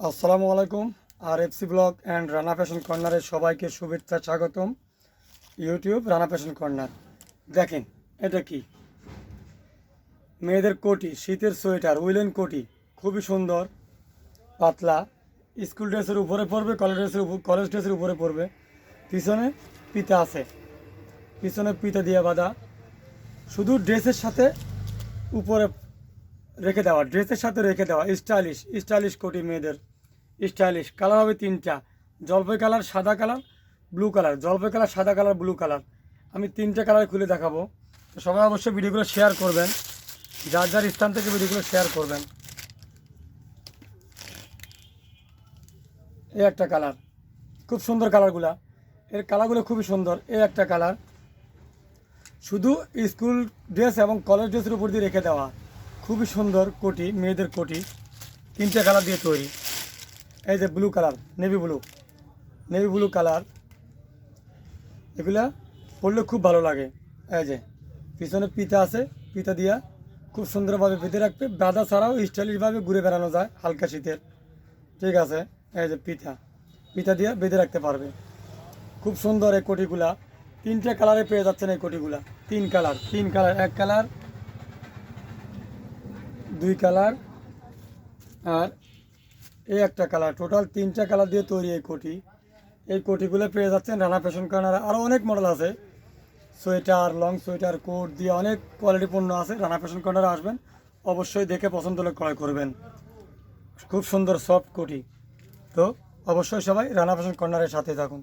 আসসালামু আলাইকুম। আর FC blog and Rana fashion কর্নারের সবাইকে শুভেচ্ছা স্বাগতম। YouTube Rana fashion corner. দেখেন এটা কি, মেয়েদের কোটি, শীতের সোয়েটার, উইলেন কোটি, খুবই সুন্দর, পাতলা, স্কুল ড্রেসের উপরে পড়বে, কলেজ ড্রেসের উপরে পড়বে। পিছনে পিতা আছে, পিছনে পিতা দিয়ে বাঁধা, শুধু ড্রেসের সাথে উপরে রেখে দেওয়া স্টাইলিশ স্টাইলিশ কোটি মেয়েদের। স্টাইলিশ কালার হবে তিনটা, জলপাই কালার, সাদা কালার, ব্লু কালার। জলপাই কালার, সাদা কালার, ব্লু কালার। আমি তিনটে কালার খুলে দেখাবো। তো সবাই অবশ্যই ভিডিওগুলো শেয়ার করবেন, যার যার স্থান থেকে ভিডিওগুলো শেয়ার করবেন। এই একটা কালার, খুব সুন্দর কালারগুলা, এর কালারগুলো খুবই সুন্দর। এই একটা কালার, শুধু স্কুল ড্রেস এবং কলেজ ড্রেসের উপর দিয়ে রেখে দেওয়া, খুবই সুন্দর কোটি, মেয়েদের কোটি, তিনটে কালার দিয়ে তৈরি। এই যে blue colour, navy blue colour, এগুলা পরলে খুব ভালো লাগে। এই যে পিছনে পিতা আছে, পিতা দিয়া খুব সুন্দরভাবে বেঁধে রাখবে, বাঁধা ছাড়াও স্টাইলিশভাবে ঘুরে বেড়ানো যায় হালকা শীতের। ঠিক আছে, এই যে পিতা, পিতা দিয়ে বেঁধে রাখতে পারবে। খুব সুন্দর এই কোটিগুলা, তিনটে কালারে পেয়ে যাচ্ছেন এই কোটিগুলা। তিন কালার, এক কালার, দুই কালার, আর এই একটা কালার। টোটাল তিনটা কালার দিয়ে তৈরি এই কোটি। এই কোটিগুলো পেয়ে যাচ্ছেন রানা ফ্যাশন কর্নার। আরও অনেক মডেল আছে, সোয়েটার, লং সোয়েটার, কোট দিয়ে অনেক কোয়ালিটি পণ্য আছে। রানা ফ্যাশন কর্নারে আসবেন, অবশ্যই দেখে পছন্দ হলে ক্রয় করবেন। খুব সুন্দর সফট কোটি। তো অবশ্যই সবাই রানা ফ্যাশন কর্নারের সাথে থাকুন।